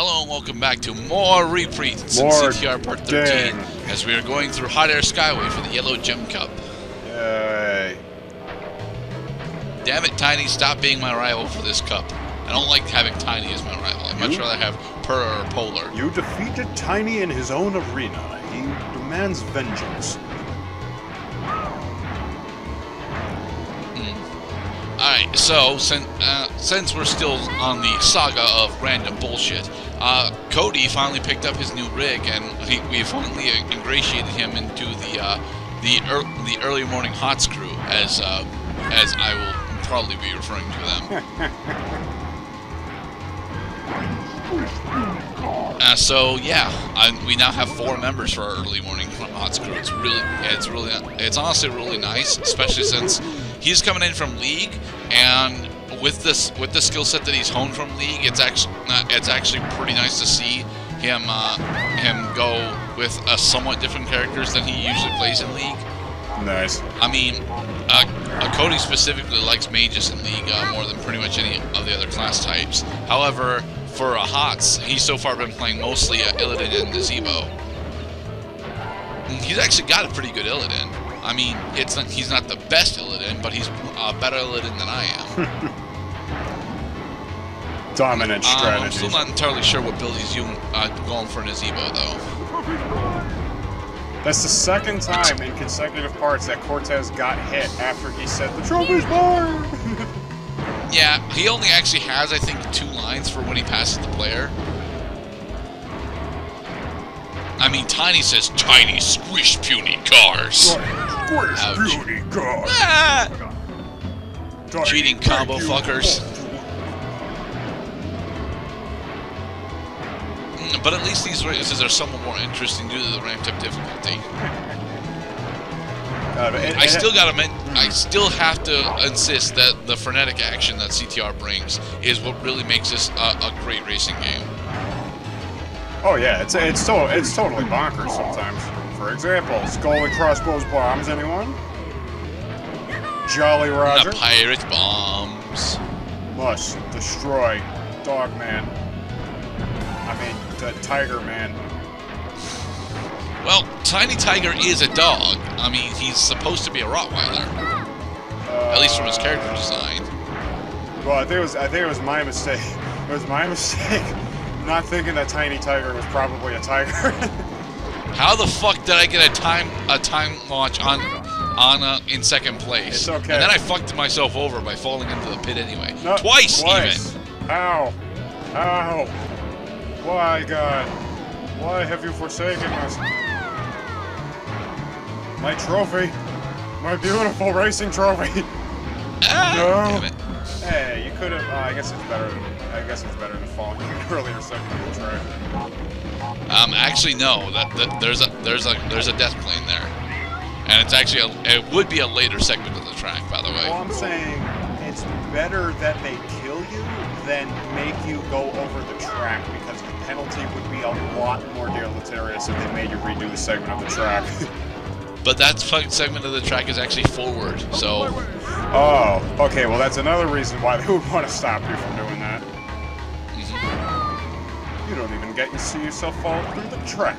Hello and welcome back to more reprints in CTR Part 13 as we are going through Hot Air Skyway for the Yellow Gem Cup. Yay. Damn it, Tiny, stop being my rival for this cup. I don't like having Tiny as my rival. I'd much rather have Purr or Polar. You defeated Tiny in his own arena. He demands vengeance. Alright, so since we're still on the saga of random bullshit, Cody finally picked up his new rig, and we finally ingratiated him into the early morning Hots crew, as I will probably be referring to them. So yeah, we now have 4 members for our early morning Hots crew. It's honestly really nice, especially since he's coming in from League, and with the skill set that he's honed from League, it's actually pretty nice to see him go with somewhat different characters than he usually plays in League. Nice. I mean, Cody specifically likes mages in League more than pretty much any of the other class types. However, for Hots, he's so far been playing mostly Illidan and Gazebo. He's actually got a pretty good Illidan. I mean, he's not the best Illidan, but he's a better Illidan than I am. Dominant strategy. I'm still not entirely sure what build he's going for Gazebo, though. That's the second time in consecutive parts that Cortez got hit after he said, "The trophy's mine!" Yeah, he only actually has, I think, 2 lines for when he passes the player. I mean, Tiny says, "Tiny squish puny cars." Squish puny cars. Ah! Cheating combo fuckers. But at least these races are somewhat more interesting due to the ramped up difficulty. I still have to insist that the frenetic action that CTR brings is what really makes this a great racing game. Oh yeah, it's totally bonkers sometimes. For example, skull and crossbows bombs, anyone? Jolly Roger. The pirate bombs. Must destroy Dogman. I mean, the Tiger Man. Well, Tiny Tiger is a dog. I mean, he's supposed to be a Rottweiler. At least from his character design. Well, I think it was my mistake. It was my mistake not thinking that Tiny Tiger was probably a tiger. How the fuck did I get a time launch in second place? It's okay. And then I fucked myself over by falling into the pit anyway. No, Twice even. Ow. Ow. Why, God? Why have you forsaken us? My trophy. My beautiful racing trophy. Ah, no. Damn it. Hey, you could have. I guess it's better. I guess it's better than falling in an earlier segment of the track. Actually, no. There's a death plane there, and it's actually it would be a later segment of the track, by the way. Well, I'm saying it's better that they kill you than make you go over the track, because the penalty would be a lot more deleterious if they made you redo the segment of the track. But that segment of the track is actually forward, so... Oh, okay, well that's another reason why they would want to stop you from doing that. You don't even get to see yourself fall through the track.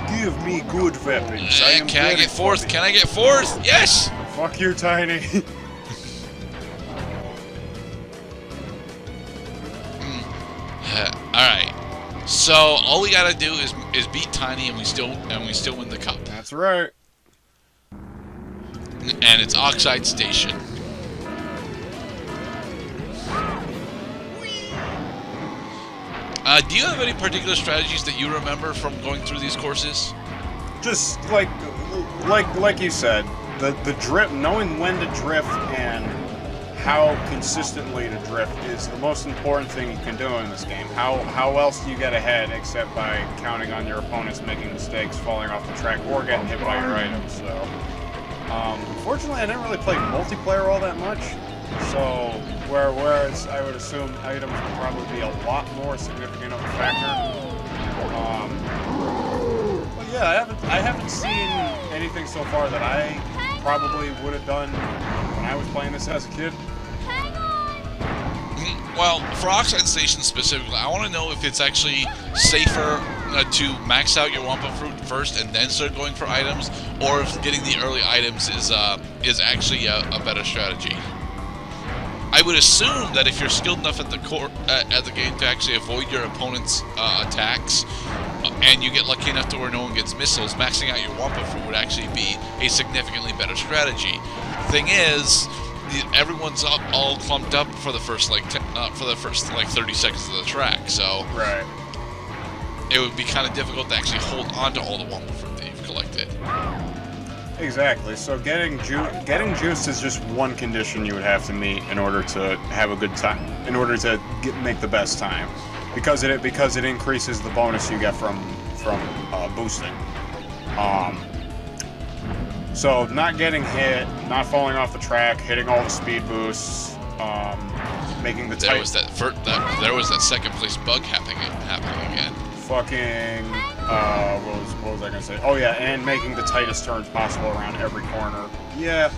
Give me good weapons. Can I get fourth? Can I get fourth? Yes! Fuck you, Tiny. Alright. So all we gotta do is beat Tiny, and we still win the cup. That's right. And it's Oxide Station. Do you have any particular strategies that you remember from going through these courses? Just like you said, the drift, knowing when to drift and how consistently to drift is the most important thing you can do in this game. How else do you get ahead except by counting on your opponents making mistakes, falling off the track, or getting hit by your items? So, unfortunately, I didn't really play multiplayer all that much. So, whereas I would assume items would probably be a lot more significant of a factor. But yeah, I haven't seen anything so far that I probably would have done when I was playing this as a kid. Well, for Oxide Station specifically, I want to know if it's actually safer to max out your Wampa Fruit first and then start going for items, or if getting the early items is actually a better strategy. I would assume that if you're skilled enough at the game to actually avoid your opponent's attacks, and you get lucky enough to where no one gets missiles, maxing out your Wampa Fruit would actually be a significantly better strategy. Thing is, everyone's all clumped up for the first 30 seconds of the track, so right. It would be kind of difficult to actually hold on to all the Wampa Fruit that you've collected. Exactly. So getting juiced is just one condition you would have to meet in order to have a good time, in order to make the best time, because it increases the bonus you get from boosting. So not getting hit, not falling off the track, hitting all the speed boosts, making the there was that second place bug happening again. Fucking what was I gonna say? Oh yeah, and making the tightest turns possible around every corner. Yeah,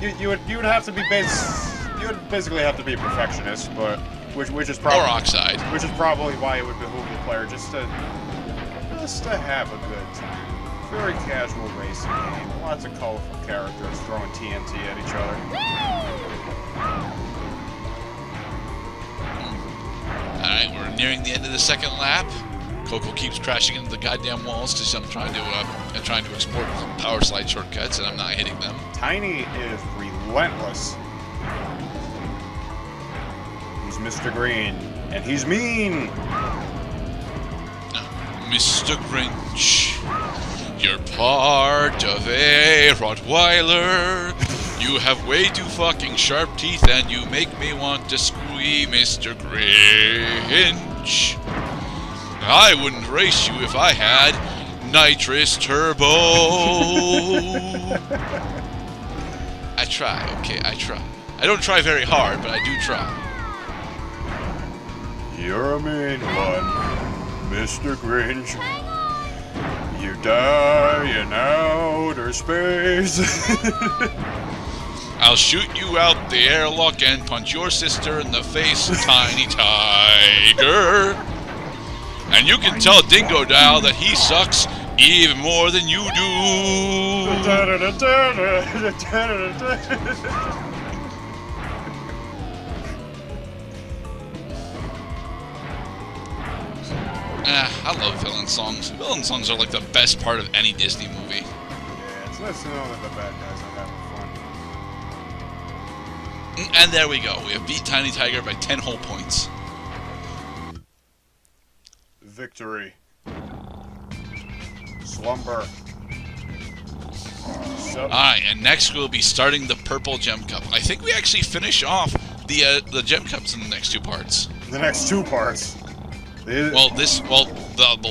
you would have to be basically have to be a perfectionist, but which is probably or Oxide, which is probably why it would behoove the player just to have a good time. Very casual racing game. Lots of colorful characters throwing TNT at each other. Alright, we're nearing the end of the second lap. Coco keeps crashing into the goddamn walls because I'm trying to export power slide shortcuts and I'm not hitting them. Tiny is relentless. He's Mr. Green, and he's mean! Mr. Grinch, you're part of a Rottweiler. You have way too fucking sharp teeth and you make me want to squeal, Mr. Grinch. I wouldn't race you if I had nitrous turbo. I try, okay, I try. I don't try very hard, but I do try. You're a mean one, Mr. Grinch. You die in outer space. I'll shoot you out the airlock and punch your sister in the face, Tiny Tiger. And you can tell Dingo Dial that he sucks even more than you do. I love villain songs. Villain songs are like the best part of any Disney movie. Yeah, it's nice to know that the bad guys are having fun. And there we go. We have beat Tiny Tiger by 10 whole points. Victory. Slumber. Alright, and next we'll be starting the Purple Gem Cup. I think we actually finish off the Gem Cups in the next two parts. The next two parts? The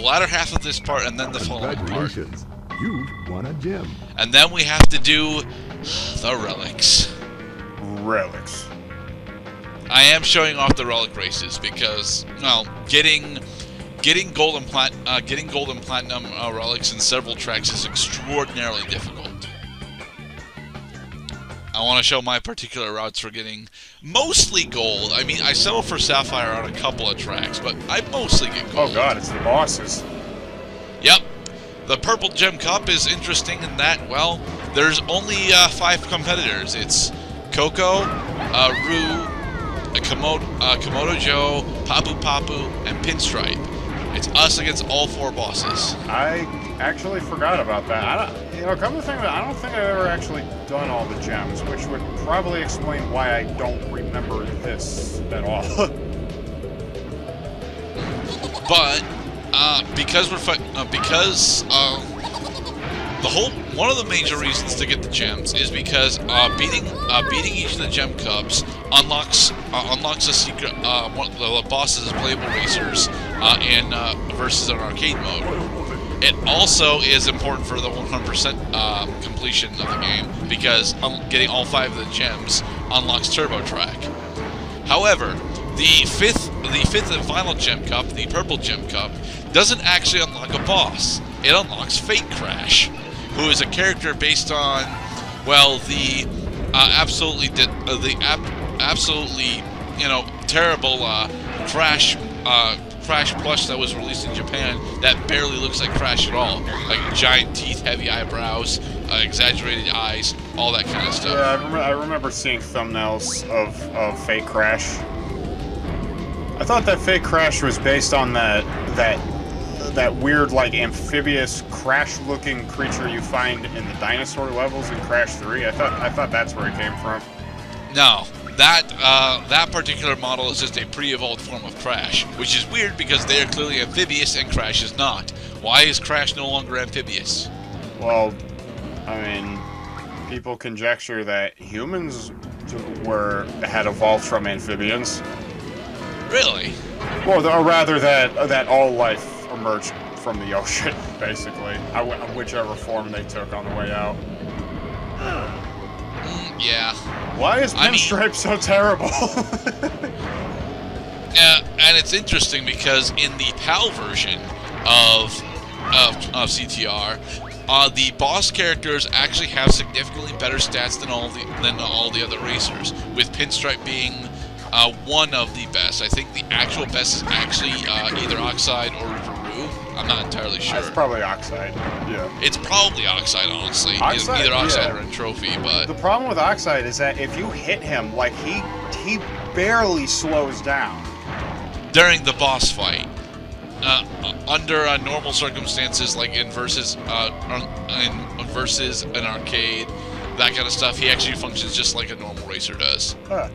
latter half of this part and then the following part. Congratulations. You won a gem. And then we have to do the relics. Relics. I am showing off the relic races because, well, getting gold and platinum relics in several tracks is extraordinarily difficult. I want to show my particular routes for getting mostly gold. I mean, I settle for sapphire on a couple of tracks, but I mostly get gold. Oh god, it's the bosses. Yep. The Purple Gem Cup is interesting in that, well, there's only 5 competitors. It's Coco, Roo, Komodo Joe, Papu Papu, and Pinstripe. It's us against all 4 bosses. I actually forgot about that. Come to think of it, I don't think I've ever actually done all the gems, which would probably explain why I don't remember this at all. But one of the major reasons to get the gems is because beating each of the gem cups unlocks a secret one of the bosses' playable racers versus an arcade mode. It also is important for the 100% completion of the game because getting all 5 of the gems unlocks Turbo Track. However, the fifth and final gem cup, the Purple Gem Cup, doesn't actually unlock a boss. It unlocks Fate Crash, who is a character based on, well, the absolutely terrible Crash plush that was released in Japan that barely looks like Crash at all. Like giant teeth, heavy eyebrows, exaggerated eyes, all that kind of stuff. Yeah, I remember seeing thumbnails of fake Crash. I thought that fake Crash was based on that weird, like, amphibious Crash-looking creature you find in the dinosaur levels in Crash 3. I thought that's where it came from. No, that particular model is just a pre-evolved form of Crash, which is weird because they are clearly amphibious and Crash is not. Why is Crash no longer amphibious? Well, I mean, people conjecture that humans had evolved from amphibians. Really? Well, or rather that all life emerged from the ocean, basically. Whichever form they took on the way out. Yeah. Why is Pinstripe so terrible? Yeah, and it's interesting because in the PAL version of CTR, the boss characters actually have significantly better stats than all the other racers, with Pinstripe being one of the best. I think the actual best is actually either Oxide or Veru. I'm not entirely sure. It's probably Oxide, yeah. It's probably Oxide, honestly. Oxide, either Oxide yeah. or in Trophy, but... The problem with Oxide is that if you hit him, like, he barely slows down. During the boss fight. Under normal circumstances, like in versus an arcade, that kind of stuff, he actually functions just like a normal racer does. Huh.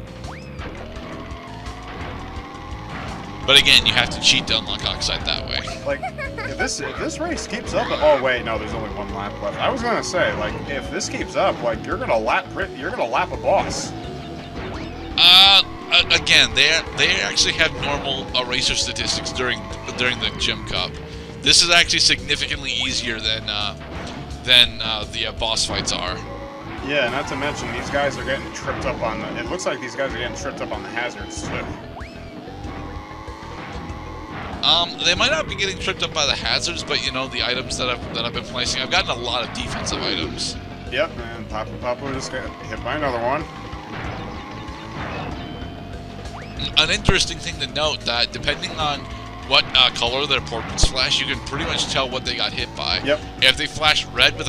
But again, you have to cheat to unlock Oxide that way. Like, if this race keeps up, oh wait, no, there's only one lap left. I was gonna say, like, if this keeps up, like, you're gonna lap a boss. Again, they actually have normal racer statistics during the Gym Cup. This is actually significantly easier than the boss fights are. Yeah, not to mention these guys are getting tripped up on the. It looks like these guys are getting tripped up on the hazards too. They might not be getting tripped up by the hazards, but the items that I've been placing, I've gotten a lot of defensive items. Yep, and Papa just got hit by another one. An interesting thing to note that depending on what color their portraits flash, you can pretty much tell what they got hit by. Yep. If they flash red with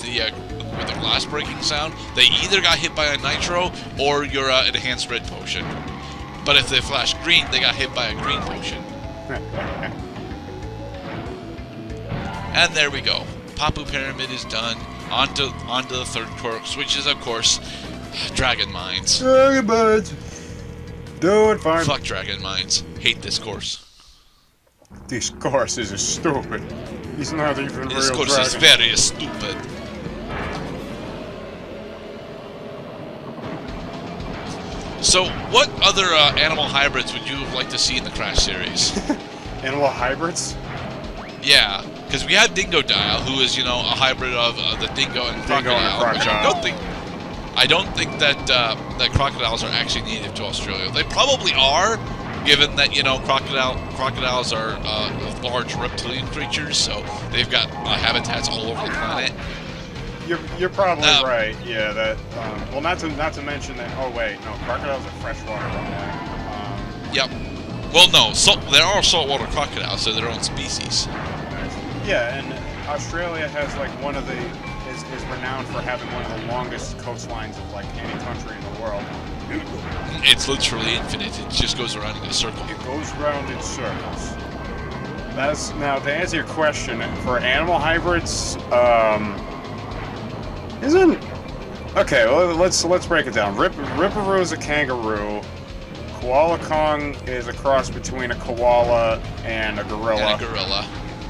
the glass breaking sound, they either got hit by a nitro or your enhanced red potion. But if they flash green, they got hit by a green potion. And there we go. Papu Pyramid is done. Onto the third course, which is of course Dragon Mines. Dragon Mines. Do it fine. Fuck Dragon Mines. Hate this course. This course is stupid. He's not even real. This course is very stupid. So, what other animal hybrids would you like to see in the Crash series? Animal hybrids? Yeah, because we have Dingodile, who is, a hybrid of the dingo and crocodile. Which I don't think that that crocodiles are actually native to Australia. They probably are, given that crocodiles are large reptilian creatures, so they've got habitats all over the planet. You're probably right. Yeah, that. Well, not to mention that. Oh wait, no, crocodiles are freshwater. Yep. Well, no, there are saltwater crocodiles, so their own species. Yeah, and Australia has like is renowned for having one of the longest coastlines of like any country in the world. It's literally infinite. It just goes around in a circle. It goes around in circles. Now to answer your question, for animal hybrids, okay, well, let's break it down. Ripperoo is a kangaroo. Koala Kong is a cross between a koala and a gorilla.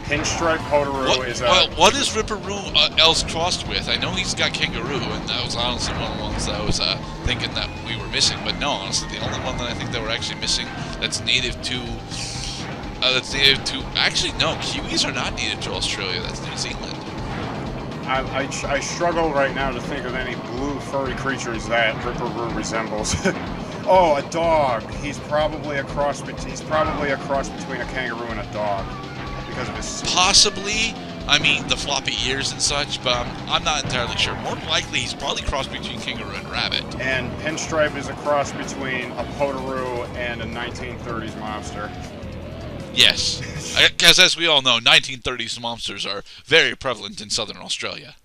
Pinstripe Hotaru is a... Well, what is Ripperoo else crossed with? I know he's got kangaroo, and that was honestly one of the ones that I was thinking that we were missing. But no, honestly, the only one that I think that we're actually missing that's native to... Actually, no, Kiwis are not native to Australia. That's New Zealand. I struggle right now to think of any blue furry creatures that Ripperoo resembles. Oh, a dog. He's probably a cross between a kangaroo and a dog because of his. Possibly. I mean, the floppy ears and such, but I'm not entirely sure. More than likely, he's probably crossed between kangaroo and rabbit. And Pinstripe is a cross between a Potoroo and a 1930s monster. Yes, because as we all know, 1930s monsters are very prevalent in southern Australia.